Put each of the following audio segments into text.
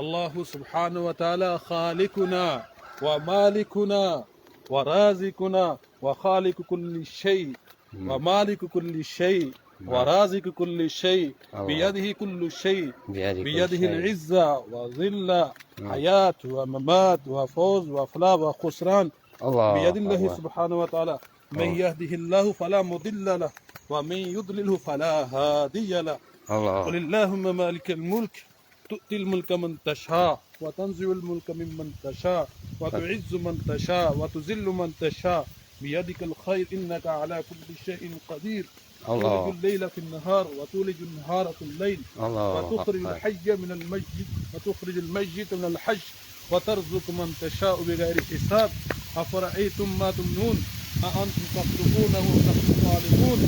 الله سبحانه وتعالى خالقنا ومالكنا ورازقنا وخالق كل شيء ومالك كل شيء ورازق كل شيء بيده كل شيء بيده العزة وذلة حياة وممات وفوز وفلاح وخسران بيد الله سبحانه وتعالى من يهده الله فلا مضل له ومن يضلله فلا هادي له قل اللهم مالك الملك تؤتي الملك من تشاء وتنزع الملك ممن تشاء وتعز من تشاء وتذل من تشاء بيدك الخير إنك على كل شيء قدير تولج الليل في النهار وتولج النهار في الليل وتخرج الحي من الميت وتخرج الميت من الحي وترزق من تشاء بغير حساب أفرأيتم ما تمنون أأنتم تخلقونه أم نحن الخالقون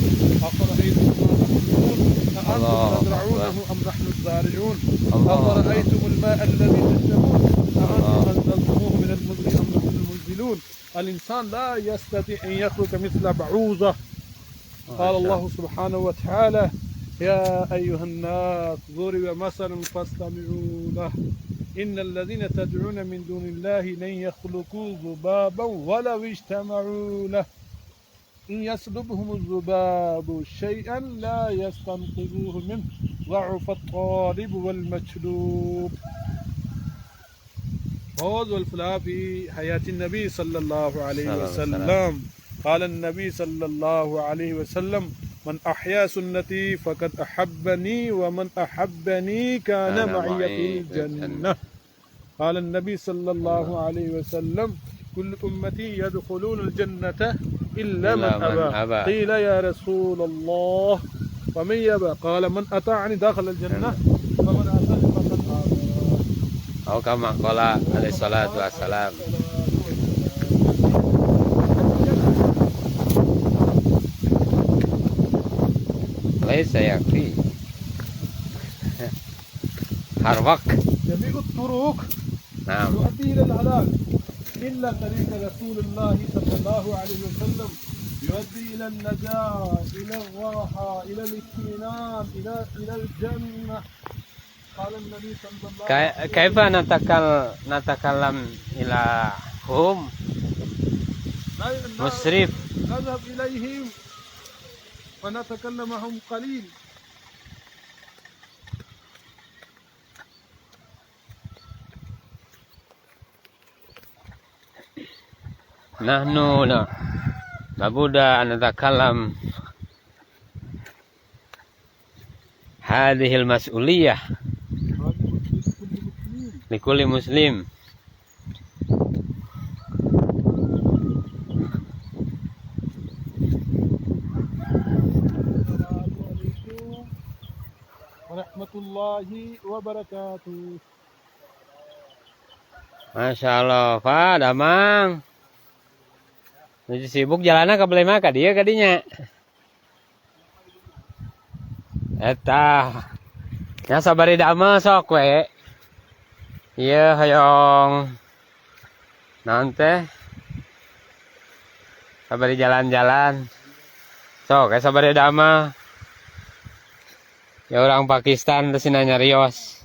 أفرأيتم ما تمنون أأنتم تزرعونه أم نحن الزارعون أفرأيتم الماء الذي تشربون أأنتم أنزلتموه من المزن أم نحن المنزلون الإنسان لا يستطيع أن يخلق مثل بعوضة قال الله سبحانه وتعالى يا أيها الناس ضرب مثل فاستمعوا له إن الذين تدعون من دون الله لن يخلقوا ذبابا ولو اجتمعوا له إن يسلبهم الذباب شيئا لا يستنقذوه منه ضعف الطالب والمطلوب. فوز والفلاح في حياة النبي صلى الله عليه وسلم. قال النبي صلى الله عليه وسلم من أحيا سنتي فقد أحبني ومن أحبني كان معي في الجنة. قال النبي صلى الله عليه وسلم كل أمتي يدخلون الجنة إلا من أبى. قيل يا رسول الله ومن يبى قال من أطاعني دخل الجنة ومن عصاني فقد أبى. أو كما قال عليه الصلاة والسلام. ليس يكفي حرفك جميع الطرق نعم تؤدي إلى الهلاك إلا طريق رسول الله صلى الله عليه وسلم يؤدي إلى النجاة إلى الراحة إلى الاطمئنان إلى الجنة. قال النبي صلى الله عليه وسلم كيف نتكلم إلى هم مسرف نذهب إليهم ونتكلم معهم قليل. نحن لابد أن نتكلم هذه المسؤولية لكل مسلم. Warahmatullahi wabarakatuh. Masya Allah, Pak Damang. Nuju sibuk jalannya ke Belema ka dia kadinya. Eta. Nya sabari damel sok we. Ieu hoyong naon teh? Sabari jalan-jalan. Sok sabari damel. Ya orang Pakistan terus nanya Rios.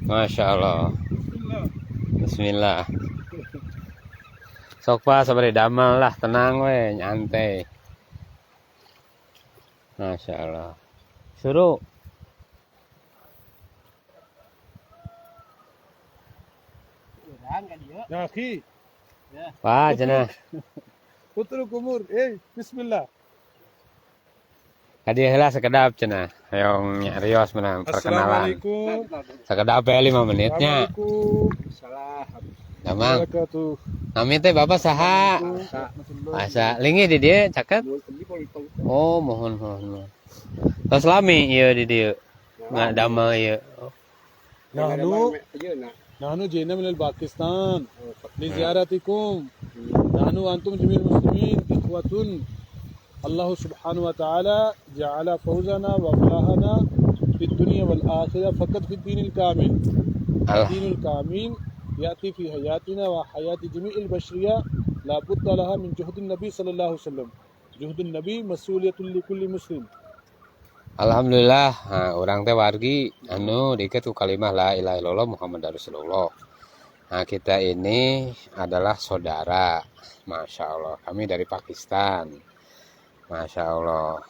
Masya Allah. Bismillah. Sok Pak sabari damel lah, tenang we, nyantai. Masya Allah. Suruh. Ya akhi. Pak cenah. Putra kumur, bismillah. Kadi heula sekedap cenah. Hayong nya Rios menang perkenalan. Assalamualaikum. Sekedap 5 menitnya. Waalaikumsalam. Damang. Nami teh Bapak saha? Asa linggih di dieu caket? Oh, mohon. Tos lami ieu di dieu. Ngadamel ieu. نحن جئنا من الباكستان لزيارتكم. نحن وأنتم جميع المسلمين إخوة. الله سبحانه وتعالى جعل فوزنا وفلاحنا في الدنيا والآخرة فقط في الدين الكامل. الدين الكامل يأتي في حياتنا وحياة جميع البشرية لا بد لها من جهد النبي صلى الله عليه وسلم. جهد النبي مسؤولية لكل مسلم. Alhamdulillah, orang teh wargi anu dikit ku kalimah la ilaha illallah Muhammad Rasulullah. Nah, kita ini adalah saudara. Masya Allah, kami dari Pakistan. Masya Allah.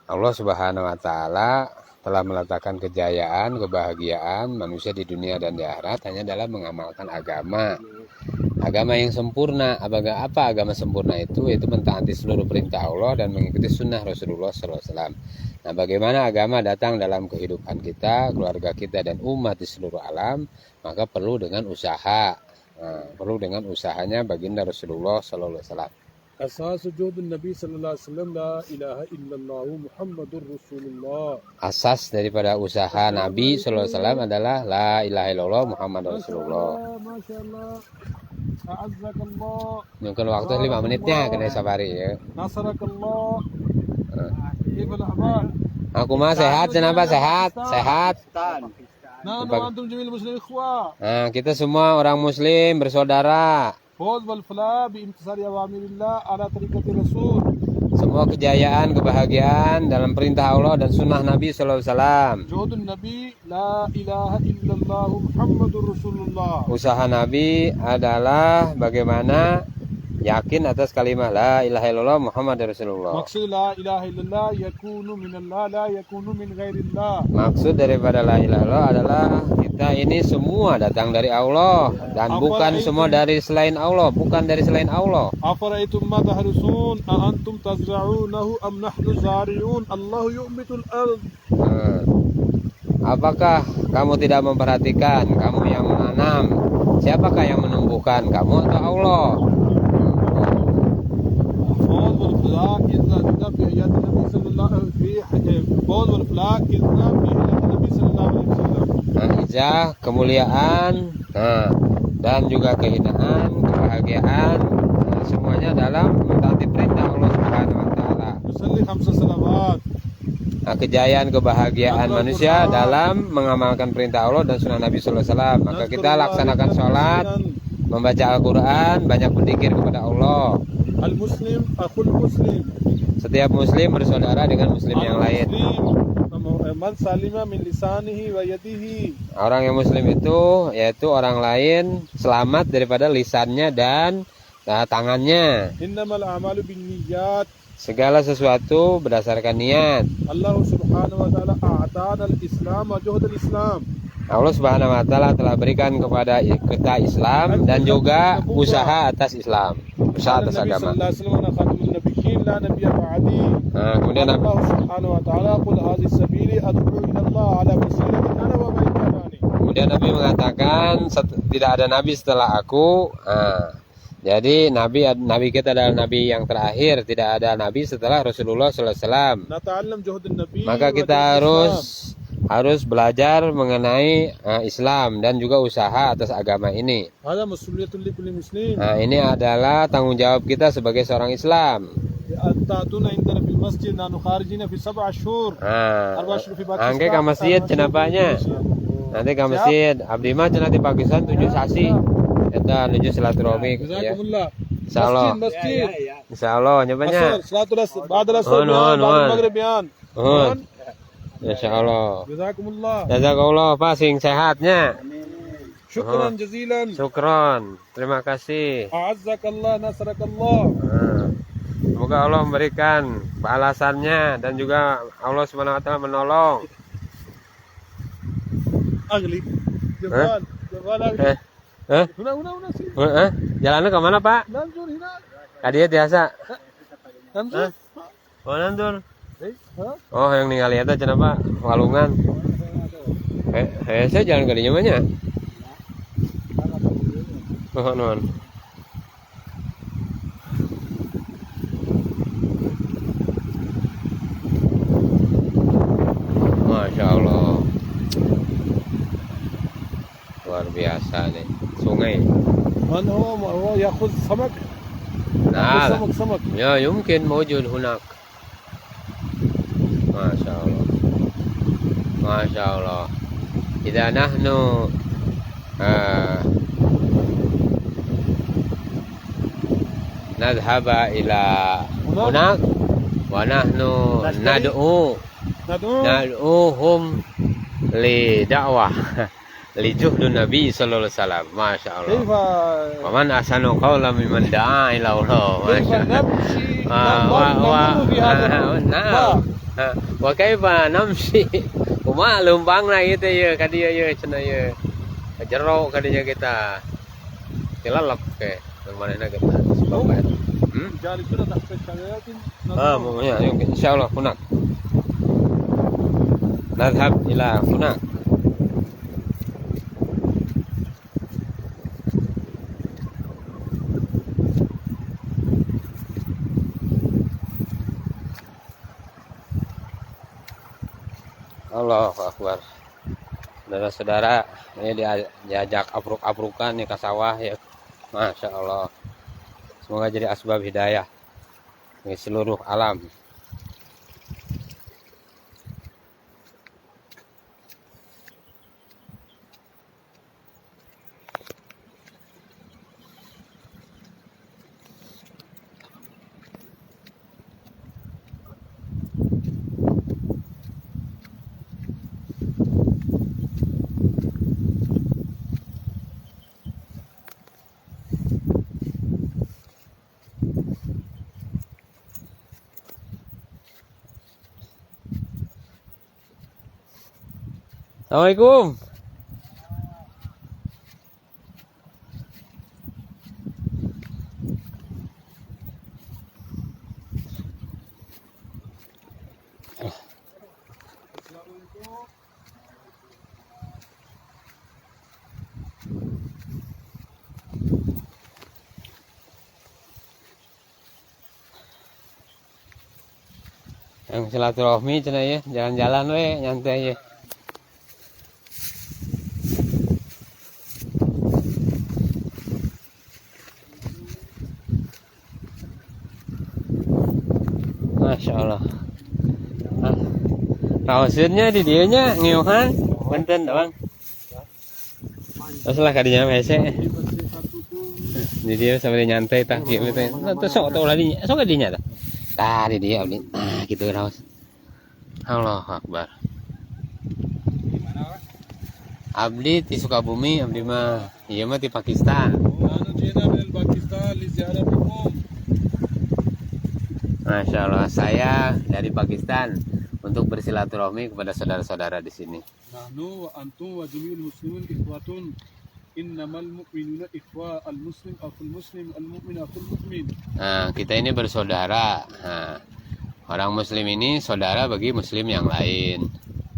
Allah Subhanahu wa Ta'ala telah meletakkan kejayaan, kebahagiaan manusia di dunia dan di akhirat hanya dalam mengamalkan agama. Agama yang sempurna. Apa agama sempurna itu? Yaitu mentaati seluruh perintah Allah dan mengikuti sunnah Rasulullah SAW. Nah, bagaimana agama datang dalam kehidupan kita, keluarga kita, dan umat di seluruh alam, maka perlu dengan usaha. Perlu dengan usahanya baginda Rasulullah SAW. أساس وجود النبي صلى الله عليه وسلم لا إله إلا الله محمد رسول الله. Asas daripada usaha Nabi SAW adalah la ilaha illallah Muhammad Rasulullah. Masya Allah. أعزك الله. Mungkin waktu 5 menitnya kena safari ya. نصرك الله. كيف الأحوال؟ Aku mah sehat, kenapa sehat? Sehat. نحن وأنتم جميع المسلمين إخوة. Nah, kita semua orang muslim bersaudara. فوز والفلاح بامتثال أوامر الله على طريقة الرسول. Semua kejayaan, kebahagiaan dalam perintah Allah dan sunnah Nabi SAW. جهود النبي لا إله إلا الله محمد رسول الله. Usaha Nabi adalah bagaimana yakin atas kalimat la ilaha illallah Muhammad Rasulullah. مقصود لا إله إلا الله يكون من الله لا يكون من غير الله. Maksud daripada la ilaha illallah adalah kita ini semua datang dari Allah dan bukan semua dari selain Allah, bukan dari selain Allah. أفرأيتم ما تحرثون أأنتم تزرعونه أم نحن الزارعون الله ينبت الأرض. Apakah kamu tidak memperhatikan, kamu yang menanam, siapakah yang menumbuhkan, kamu atau Allah? فوز والفلاح إذا كنا في حياة النبي صلى الله عليه وسلم. فوز والفلاح إذا في حياة النبي صلى الله عليه وسلم. Izah, kemuliaan, dan juga kehinaan, kebahagiaan, semuanya dalam mentaati perintah Allah Subhanahu wa Ta'ala. نصلي 5 صلوات. Nah, kejayaan, kebahagiaan manusia dalam mengamalkan perintah Allah dan sunnah Nabi Sallallahu Alaihi Wasallam. Maka kita laksanakan sholat, membaca Al-Quran, banyak berzikir kepada Allah. Al-Muslim akhul Muslim. Setiap Muslim bersaudara dengan Muslim yang lain. Man salima min lisanihi wa yadihi. Orang yang Muslim itu yaitu orang lain selamat daripada lisannya dan tangannya. Innamal a'malu binniyat. Segala sesuatu berdasarkan niat. Allah Subhanahu wa Ta'ala a'tana al-Islam wa juhud al-Islam. Allah Subhanahu wa Ta'ala telah berikan kepada kita Islam dan juga usaha atas Islam, usaha atas agama. Nah, kemudian Allah Subhanahu wa Ta'ala qul hadhihi sabili ad'u ila Allah ala basiratin ana wa man ittaba'ani. Kemudian Nabi mengatakan tidak ada nabi setelah aku. Jadi nabi kita adalah nabi yang terakhir, tidak ada nabi setelah Rasulullah SAW. Nata'allam juhud an-nabi. Maka kita harus belajar mengenai Islam dan juga usaha atas agama ini. Hadza mas'uliyatun li kulli muslim. Nah, ini adalah tanggung jawab kita sebagai seorang Islam. Ta'tuna indana fil masjid nanu kharijina fi 7 ashhur. Angke ke masjid cenapanya. Nanti ke masjid abdi mah cenah di Pakistan 7 sasi. Eta nuju silaturahmi ya. Insyaallah. Masjid. Insyaallah nyapanya. Silaturahmi ba'da as-salat maghrib yan. Insyaallah. Jazakumullah. Jazakallah Pak sing sehatnya. Syukran jazilan. Syukron. Terima kasih. A'azzakallah nasrakallah. Semoga Allah memberikan balasannya dan juga Allah Subhanahu wa Ta'ala menolong. Agli. Jawal agli. Una sih. Jalannya ke mana, Pak? Nandur hina. Kadieu biasa. Nandur. Oh, nandur. Oh, yang ningali eta cenah Pak, walungan. Saya jalan kadinya mah nya. Nuhun. Masya Allah, luar biasa nih sungai. Man huwa yakhudh samak. Nah, samak. ya mungkin mawjud hunak. Masya Allah, Masya Allah. Idza nahnu nadhaba ila hunak wa nahnu nad'u nad'uhum li dakwah li juhdun Nabi sallallahu alaihi wasallam. Masya Allah. كيف Wa man ahsanu qawlan mimman da'a ila Allah. كيف Masya Allah. نمشي wa نمر في هذا الماء wa kaifa namshi kuma lumpang na gitu ya kadieu ye cenah ye jero kadinya kita tilalap ke manehna kita sebab جالسون تحت الشجرات ya insyaallah Funak nadhhab ila Funak. Allahu Akbar. Saudara-saudara, ini diajak abruk-abrukan nih ke sawah ya. Masya Allah. Semoga jadi asbab hidayah bagi seluruh alam. Assalamualaikum. Yang silaturahmi cenah ya, jalan-jalan we nyantai ya. Masya Allah. Rawasinnya di dianya ngiuhan, benten bang. Terus lah kadinya hese. Di dia sampai nyantai tak gitu. Terus sok tau lagi, sok kadinya tak. Tah di dia abdi. Nah gitu rawas. Allahu Akbar. Abdi di Sukabumi, abdi mah iya mah di Pakistan. أنا جينا من باكستان لزيارتكم. Masya Allah, saya dari Pakistan untuk bersilaturahmi kepada saudara-saudara di sini. نحن وأنتم وجميع المسلمين إخوة إنما المؤمنون إخوة المسلم أخو المسلم المؤمن أخو المؤمن. Nah, kita ini bersaudara. Nah, orang Muslim ini saudara bagi Muslim yang lain.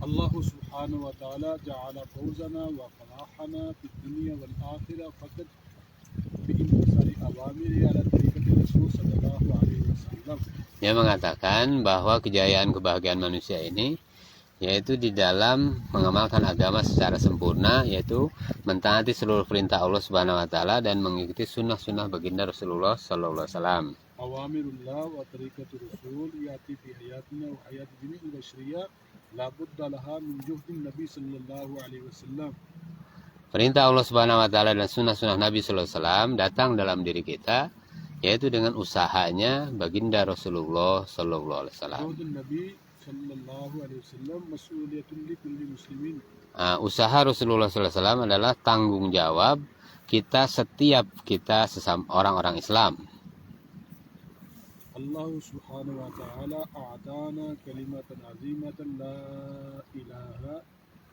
الله سبحانه وتعالى جعل فوزنا وفلاحنا في الدنيا والآخرة فقط بإمتثال أوامره على طريقة الرسول صلى الله عليه وسلم. Dia mengatakan bahwa kejayaan kebahagiaan manusia ini yaitu di dalam mengamalkan agama secara sempurna, yaitu mentaati seluruh perintah Allah Subhanahu wa taala dan mengikuti sunnah-sunnah baginda Rasulullah sallallahu alaihi wasallam. أوامر الله وطريقة الرسول يأتي في حياتنا وحياة جميع البشرية لا بد لها من جهد النبي صلى الله عليه وسلم. Perintah Allah Subhanahu wa taala dan sunnah-sunnah Nabi sallallahu alaihi wasallam datang dalam diri kita yaitu dengan usahanya baginda Rasulullah sallallahu alaihi wasallam. جهد النبي صلى الله عليه وسلم مسؤولية لكل مسلمين. Usaha Rasulullah sallallahu alaihi wasallam adalah tanggung jawab setiap kita sesama orang-orang Islam. الله سبحانه وتعالى أعطانا كلمة عظيمة لا إله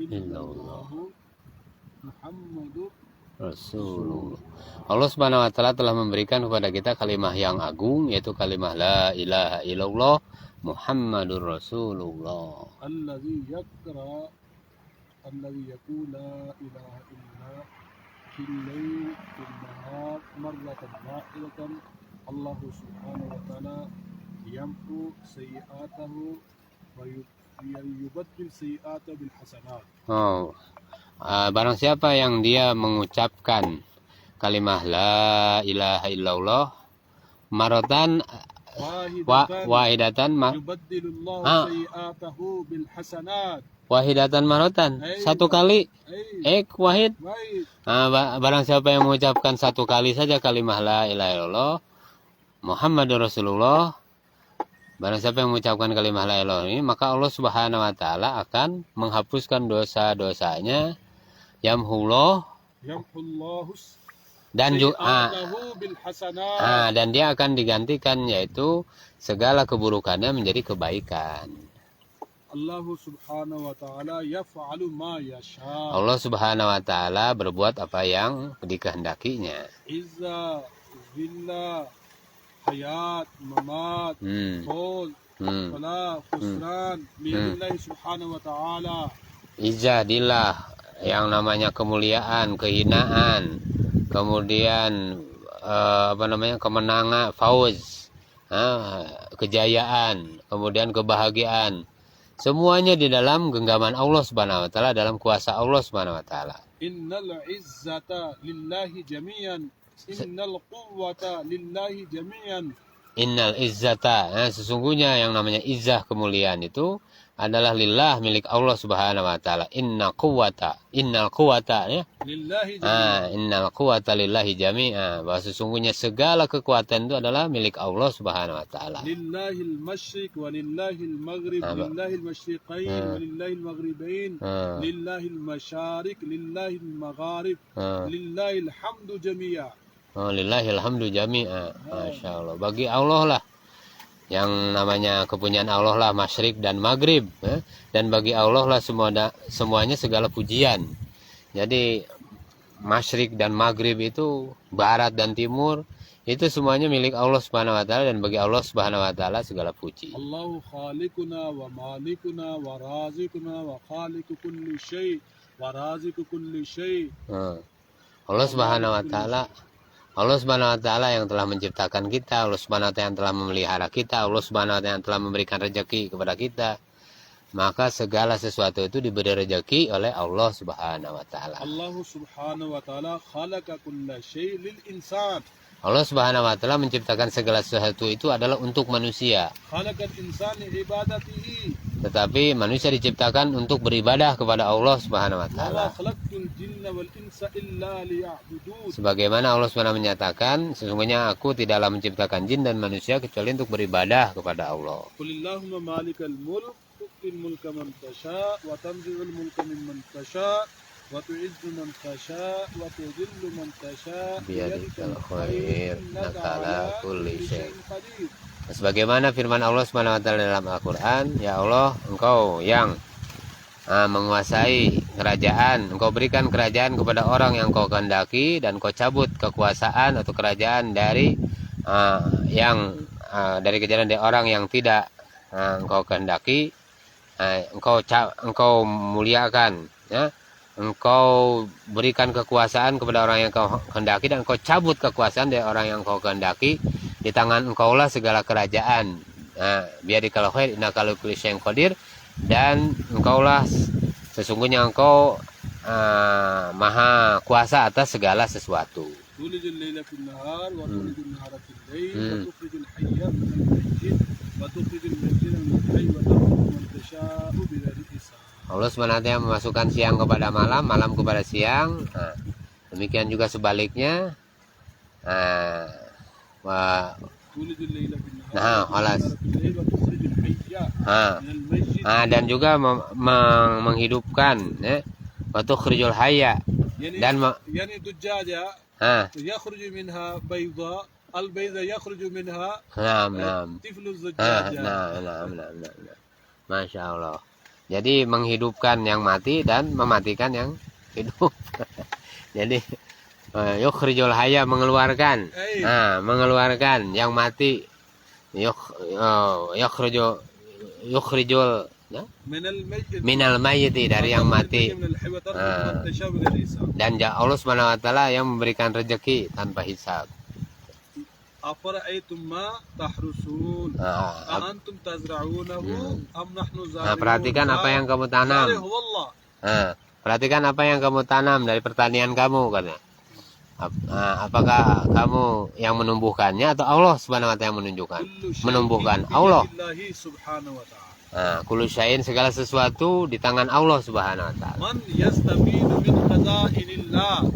إلا الله محمد Rasulullah. Allah Subhanahu wa taala telah memberikan kepada kita kalimat yang agung yaitu kalimat la ilaha illallah Muhammadur Rasulullah. الذي يقرأ الذي يقول لا إله إلا في الليل في النهار مرة واحدة الله سبحانه وتعالى يمحو سيئاته ويبدل سيئاته بالحسنات. Barang siapa yang dia mengucapkan kalimat la ilaha illallah marotan wahidatan يبدل الله سيئاته بالحسنات. Wahidatan marotan satu kali wahid. Barang siapa yang mengucapkan satu kali saja kalimat la ilaha illallah Muhammadur Rasulullah, Barang siapa yang mengucapkan kalimat la ilaha illallah ini, maka Allah Subhanahu wa taala akan menghapuskan dosa-dosanya, yamhullah, Yamhullahu dan juga sayyi'atahu bil hasanat. dan dia akan digantikan, yaitu segala keburukannya menjadi kebaikan. Allah subhanahu wa ta'ala yaf'alu ma yasha. Allah Subhanahu wa taala berbuat apa yang dikehendakinya. Izza, zillah, hayat, mamat, fawz, falah, khusran, bi'idnillahi subhanahu wa ta'ala. Izzah, dillah, yang namanya kemuliaan, kehinaan, kemudian kemenangan, fauz, kejayaan, kemudian kebahagiaan. Semuanya di dalam genggaman Allah Subhanahu wa taala, dalam kuasa Allah Subhanahu wa taala. Innal izzata lillahi jami'an. Innal quwwata lillahi jami'an. Innal izzata, sesungguhnya yang namanya izzah, kemuliaan itu adalah lillah, milik Allah Subhanahu wa taala. Innal quwwata ya. Lillahi jami'an. Innal quwwata lillahi jami'a, bahwa sesungguhnya segala kekuatan itu adalah milik Allah Subhanahu wa taala. Lillahil masyriq wa lillahil maghrib, lillahil masyriqain wa lillahil maghribain, lillahil masyarik, lillahil magharib, lillahil hamdu jami'a. Lillahil hamdu jami'a. Masya Allah, bagi Allah lah yang namanya kepunyaan Allah lah masyrik dan maghrib, dan bagi Allah lah semuanya segala pujian. Jadi masyrik dan maghrib itu, barat dan timur, itu semuanya milik Allah Subhanahu wa taala, dan bagi Allah Subhanahu wa taala segala puji. Allahu khaliquna wa malikuna wa raziquna wa khaliqu kulli syai' wa raziqu kulli syai'. Allah Subhanahu wa taala, Allah Subhanahu wa taala yang telah menciptakan kita, Allah Subhanahu wa taala yang telah memelihara kita, Allah Subhanahu wa taala yang telah memberikan rezeki kepada kita. Maka segala sesuatu itu diberi rezeki oleh Allah Subhanahu wa taala. Allah Subhanahu wa taala khalaqa kulla syai' lil insan. Allah Subhanahu wa taala menciptakan segala sesuatu itu adalah untuk manusia. Khalaqal insani ibadatihi. Tetapi manusia diciptakan untuk beribadah kepada Allah Subhanahu wa taala. Sebagaimana Allah Subhanahu menyatakan, sesungguhnya aku tidaklah menciptakan jin dan manusia kecuali untuk beribadah kepada Allah. Qulillahumma malikal mulk, tu'til mulka man tasha' wa tanzi'ul mulka mimman tasha' wa tu'izzu man tasha' wa tudhillu man tasha' biyadikal khair, innaka ala kulli syai'in qadir. Sebagaimana firman Allah Subhanahu wa taala dalam Al-Qur'an, ya Allah, Engkau yang menguasai kerajaan, Engkau berikan kerajaan kepada orang yang Engkau kehendaki, dan Engkau cabut kekuasaan atau kerajaan dari dari kejadian dari orang yang tidak Engkau kehendaki. Engkau muliakan, ya. Engkau berikan kekuasaan kepada orang yang Engkau kehendaki, dan Engkau cabut kekuasaan dari orang yang Engkau kehendaki. Di tangan Engkaulah segala kerajaan. Biyadikal khair, innaka ala kulli syai'in qadir. Dan Engkaulah sesungguhnya Engkau maha kuasa atas segala sesuatu. Tulijul laila fil nahar wa tulijul nahara fil lail wa tukhrijul hayya minal mayyit wa tukhrijul mayyita minal hayy wa tarzuqu man tasha'u bighairi hisab. Allah SWT memasukkan siang kepada malam, malam kepada siang. Demikian juga sebaliknya. Dan juga menghidupkan, wa tukhrijul hayya, dan yani dujaja yakhruju minha bayda, al bayda yakhruju minha tiflu zujaja. Masya Allah. Jadi menghidupkan yang mati dan mematikan yang hidup. Jadi yukhrijul hayya, mengeluarkan, mengeluarkan yang mati, yukhrijul minal mayyiti, dari yang mati, dan Allah Subhanahu wa taala yang memberikan rezeki tanpa hisab. Afara'aytum ma tahrusun antum tazra'unahu am nahnu zari'un. Perhatikan apa yang kamu tanam. Perhatikan apa yang kamu tanam dari pertanian kamu, katanya. Apakah kamu yang menumbuhkannya atau Allah Subhanahu wa taala yang menumbuhkan? Allah. Kullu syai'in, segala sesuatu di tangan Allah Subhanahu wa taala. Man yastafidu min khaza'inillah.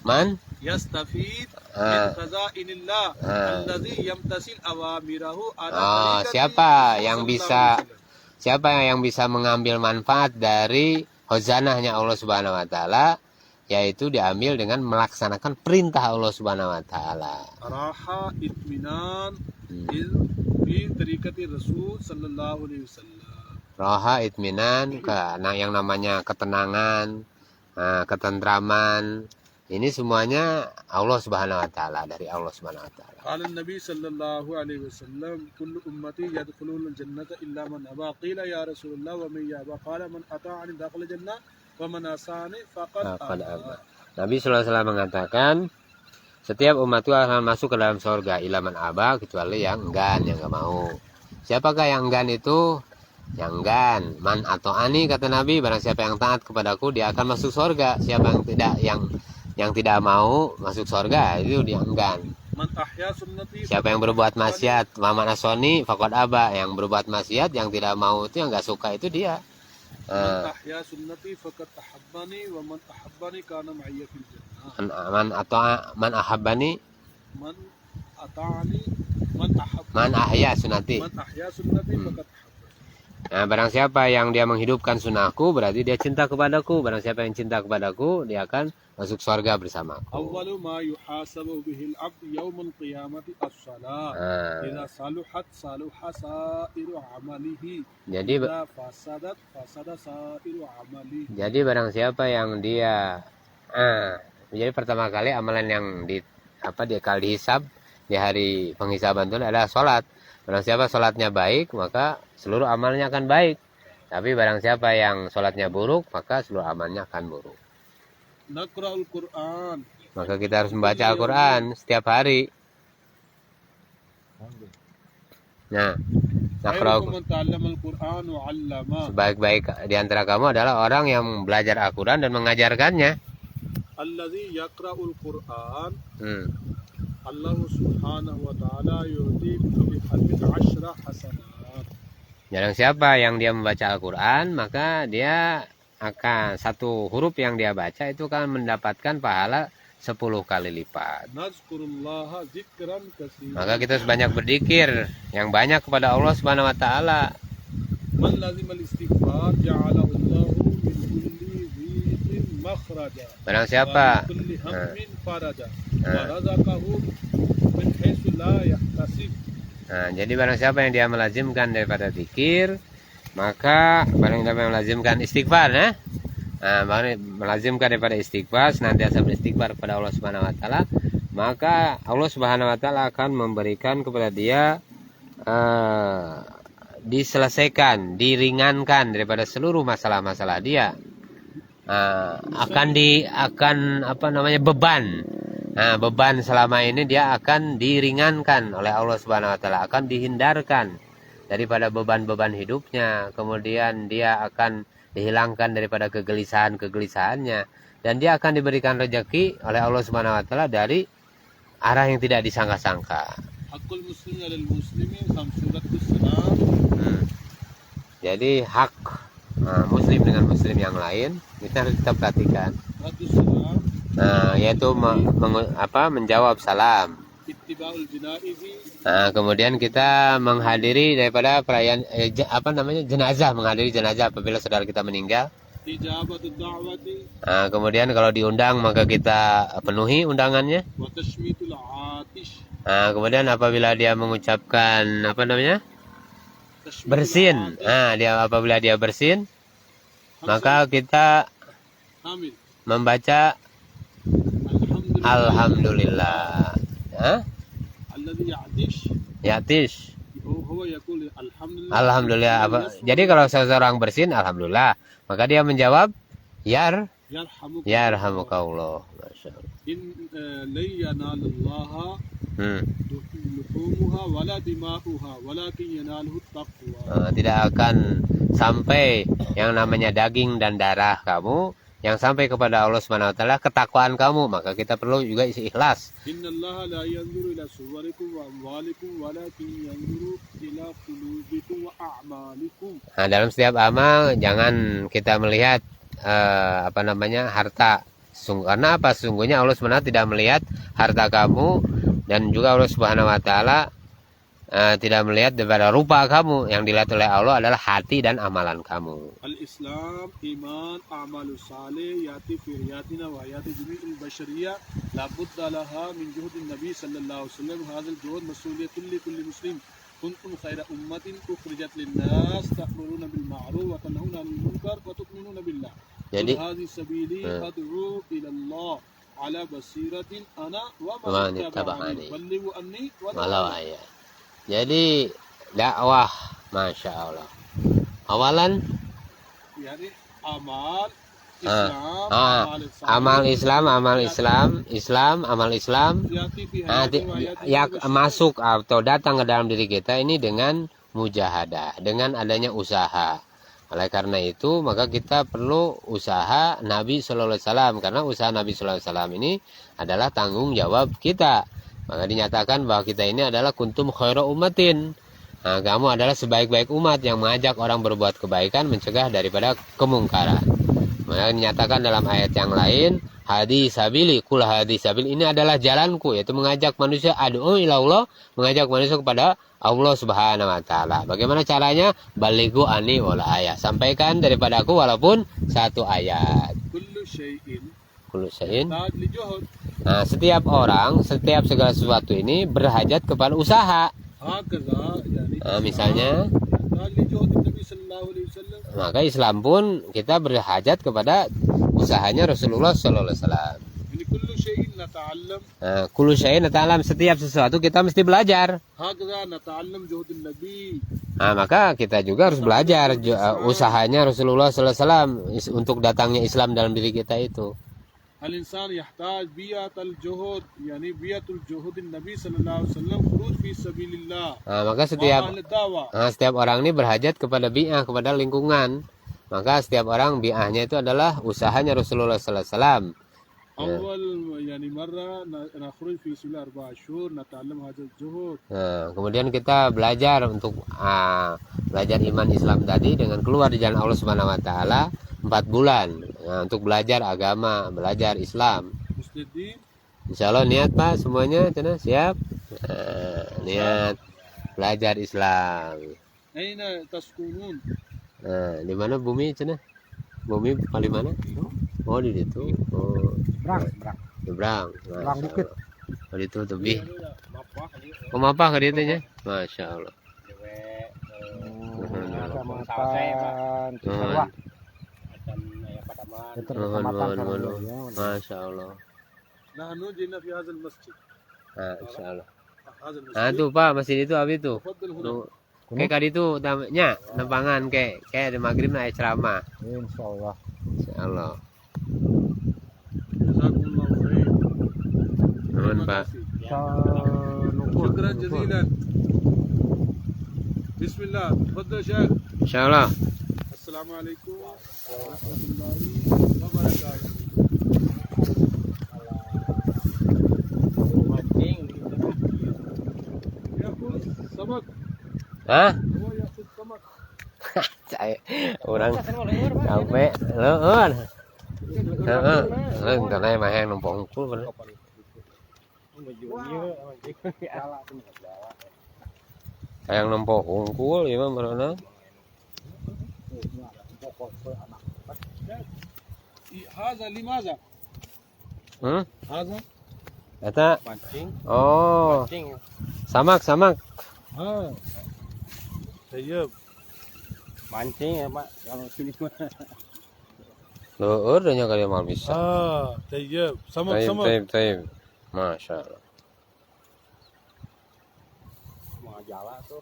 Man yastafid min Ah. khazainillah Ah. alladzi yamtasil awamirahu ala Oh, tariqati siapa Rasul yang sallallahu bisa alaihi wasallam. siapa yang bisa mengambil manfaat dari khazanahnya Allah Subhanahu wa taala, yaitu diambil dengan melaksanakan perintah Allah Subhanahu wa taala. Raha itminan Hmm. fi tariqati Rasul sallallahu alaihi wasallam. Roha itminan, yang namanya ketenangan, ketentraman. Ini semuanya Allah Subhanahu wa taala, dari Allah Subhanahu wa taala. Qala Nabi sallallahu alaihi wasallam kullu ummati yadkhuluna al-jannata illa man aba. Qila ya Rasulullah wa man yaba? Qala man ata'ani dakhala jannah wa man asani faqad Faqad aba. aba. Nabi sallallahu alaihi wasallam mengatakan, setiap umatku akan masuk ke dalam surga ilaman aba, kecuali yang enggan, yang enggak mau. Siapakah yang enggan itu? Yang enggan. Man atau ani, kata Nabi, barang siapa yang taat kepadaku dia akan masuk surga. Siapa yang tidak mau masuk surga, itu dia enggan. Man ahya sunnati. Siapa yang berbuat maksiat, Muhammad Asoni faqad aba, yang berbuat maksiat, yang tidak mau itu, yang enggak suka itu dia. Man ahya sunnati faqad ahabbani wa man ahabbani kana ma'iyya fil jannah. Man ahabbani, Man ata'ani man ahabbani. man ahya sunati. Man ahya sunnati faqad ahabbani. Nah, barang siapa yang dia menghidupkan sunnahku, berarti dia cinta kepadaku. Barang siapa yang cinta kepadaku, dia akan masuk surga bersamaku. Awwalu ma yuhasabu bihil abd yaumal qiyamati as-salat. Idza saluhat saluha sairu amalihi. Jadi Idza fasadat fasada sairu amalihi. Jadi barang siapa yang dia jadi pertama kali amalan yang dikal dihisab di hari penghisaban itu adalah sholat. Barang siapa sholatnya baik, maka seluruh amalnya akan baik. Tapi barang siapa yang sholatnya buruk, maka seluruh amalnya akan buruk. Naqra'ul Qur'an. Maka kita harus membaca Al-Quran setiap hari. Nah, Khairukum man ta'allama al-Qur'an wa 'allama. sebaik-baik di antara kamu adalah orang yang belajar Al-Quran dan mengajarkannya. Alladzi yaqra'ul Qur'an. Allah Allah subhanahu wa ta'ala yu'ti bi kulli harfin 'ashra hasanat. Jarang siapa yang dia membaca Al-Quran, maka dia akan satu huruf yang dia baca itu akan mendapatkan pahala 10 kali lipat. Nazkurullaha zikran katsiran. Maka kita harus banyak berzikir yang banyak kepada Allah Subhanahu wa taala. Man lazimal istighfar ja'alahu Allahu min kulli dhiqin makhraja. Barang siapa Wa min kulli hammin faraja. Wa razaqahu min haitsu la yahtasib. jadi barang siapa yang dia melazimkan daripada zikir, maka barang siapa yang melazimkan istighfar, melazimkan daripada istighfar, senantiasa beristighfar kepada Allah Subhanahu wa taala, maka Allah Subhanahu wa taala akan memberikan kepada dia diselesaikan, diringankan daripada seluruh masalah-masalah dia. Beban. Beban selama ini dia akan diringankan oleh Allah Subhanahu wa taala, akan dihindarkan daripada beban-beban hidupnya, kemudian dia akan dihilangkan daripada kegelisahan-kegelisahannya, dan dia akan diberikan rezeki oleh Allah Subhanahu wa taala dari arah yang tidak disangka-sangka. Hakul muslimin 'alal muslimin khamsuratus salam. Jadi hak muslim dengan muslim yang lain kita harus kita perhatikan. Yaitu menjawab salam. Ittiba'ul janaizi. Kemudian kita menghadiri daripada perayaan jenazah, menghadiri jenazah apabila saudara kita meninggal. Ijabatud da'wati. Kemudian kalau diundang maka kita penuhi undangannya. Wa tashmitul 'atish. Kemudian apabila dia mengucapkan bersin, apabila dia bersin, maka kita membaca Alhamdulillah. Alladzi Ya'tish. huwa yaqul Alhamdulillah. Jadi kalau seseorang bersin, alhamdulillah, maka dia menjawab yarhamukallah. Masyaallah. In la yanalallaha luhumuha wala dima'uha walakin yanaluhu taqwa. Tidak akan sampai yang namanya daging dan darah kamu, yang sampai kepada Allah Subhanahu wa taala ketakwaan kamu, maka kita perlu juga isi ikhlas. Innallaha la yanzuru ila suwarikum wa amwalikum walakin yanzuru ila qulubikum wa a'malikum. Dalam setiap amal jangan kita melihat harta Karena apa? Sesungguhnya Allah SWT tidak melihat harta kamu, dan juga Allah Subhanahu wa taala tidak melihat daripada rupa kamu. Yang dilihat oleh Allah adalah hati dan amalan kamu. Al-Islam, iman, a'malu salih, yati fi riyatina wa yati jami'il bashariyah, la budda laha min juhudin Nabi sallallahu alaihi wasallam. Hadzal juhud mas'uliyatun li kulli muslim. Kuntum khaira ummatin ukhrijat lin-nas ta'muruna bil ma'ruf wa tanhauna 'anil munkar wa tu'minuna billah. Jadi hadhihi sabili ad'u ila Allah ala basiratin ana wa man man ittaba'ani ballighu anni walau ayat. Jadi dakwah, masya Allah. Awalan yani amal Islam, amal Islam, ya masuk atau datang ke dalam diri kita ini dengan mujahadah, dengan adanya usaha. Oleh karena itu maka kita perlu usaha Nabi Sallallahu Alaihi Wasallam, karena usaha Nabi Sallallahu Alaihi Wasallam ini adalah tanggung jawab kita. Maka dinyatakan bahwa kita ini adalah kuntum khairu ummatin. Nah, kamu adalah sebaik-baik umat yang mengajak orang berbuat kebaikan, mencegah daripada kemungkaran. Maka dinyatakan dalam ayat yang lain, hadis sabili, kul hadis sabili, ini adalah jalanku, yaitu mengajak manusia ad'u ila Allah, mengajak manusia kepada Allah Subhanahu wa taala. Bagaimana caranya? Balighu ani wala ayat. Sampaikan daripada aku walaupun satu ayat. Kullu syai'in. Nah, setiap orang, setiap segala sesuatu ini berhajat kepada usaha. Nah, misalnya, maka Islam pun kita berhajat kepada usahanya Rasulullah Sallallahu Alaihi Wasallam. Kullu syai'in nata'allam, setiap sesuatu kita mesti belajar. Nah, maka kita juga harus belajar usahanya Rasulullah Sallallahu Alaihi Wasallam untuk datangnya Islam dalam diri kita itu. Al-insan yahtaj bi'atul juhud, yani bi'atul juhudin Nabi sallallahu alaihi wasallam khuruj fi sabilillah. Nah, maka setiap orang ini berhajat kepada bi'ah, kepada lingkungan. Maka setiap orang bi'ahnya itu adalah usahanya Rasulullah sallallahu alaihi wasallam. Awal yani marra nakhruj fi sulh 4 ashhur nata'allam hadzal juhud. Nah, kemudian kita belajar untuk belajar iman Islam tadi dengan keluar di jalan Allah Subhanahu wa taala 4 bulan. Nah, untuk belajar agama, belajar Islam. Insya Allah niat Pak semuanya, cina siap. Niat belajar Islam. Aina taskunun? Nah, di mana bumi cina? Bumi paling mana? Oh di situ. Oh. Berang bukit. Oh itu lebih. Oh mapah ke ditu nya? Masya Allah. Masya Allah. Nahnu jina fi hadzal masjid. Insya Allah. Nah tuh Pak, masjid itu apa itu? Kayak kali itu namanya nempangan kayak ada maghrib naik ceramah. Insya Allah. Insya Allah. Jazakumullah khair. Nuhun Pak. Syukran jazilan. Bismillah. Tafadhal Syekh. Insya Allah. Assalamualaikum warahmatullahi wabarakatuh. Ya kul samak. Hah? Oh ya kul samak. Orang sampai leueun. Heeh. Entar aya mah yang numpuk hungkul bener. Hayang numpuk hungkul ieu mah marana. Hadza limaza? Hadza Eta Mancing. oh Mancing. samak. Tayyib. Mancing ya Pak. Kalau sini mah. leueur nya kali mal bisa. Tayyib. Samak. Taib. Masya Allah. Mau jala tuh.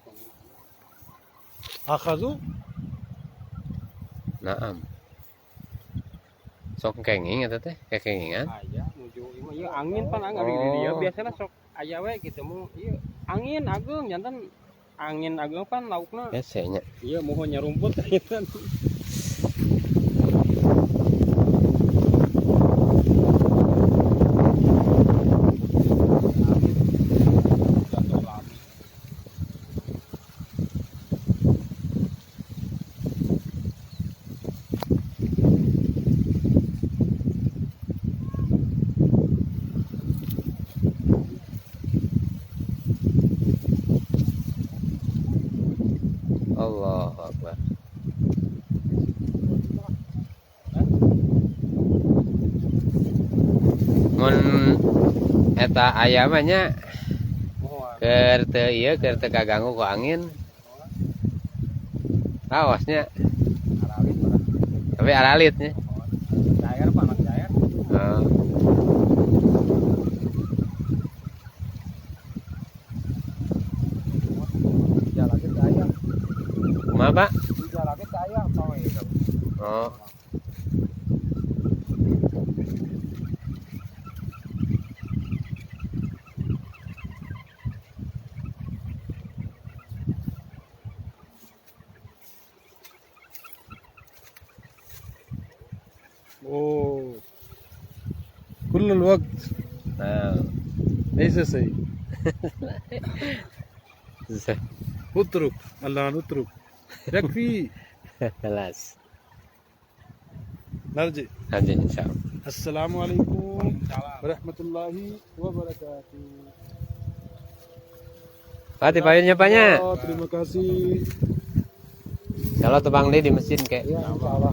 Akhazu? Naam. Sok kenging eta teh, kekengingan. Aya nuju ieu angin pan angin di dia biasana sok aya we kitu mu ieu angin ageung jantan angin ageung pan laukna. Biasa nya. Ieu moho nyarumput kitu. eta ayamannya Moal. keur teu ieu keur teu kaganggu ku angin. Awasnya Aralit mah. tapi aralitnya. Cair panas cair. Oh. Jalan ke cair. Kumaha, Pak? Jalan ke cair poe. Oh. اوه كل الوقت Nah. ليس سيء. Susah. اترك الله نترك يكفي. Kelas. نرجع. Lanjut insyaallah. السلام عليكم ورحمة الله وبركاته. Pak, dipayunnya Paknya. Oh, terima kasih. Insyaallah tebang di mesin kayak. Ya insyaallah.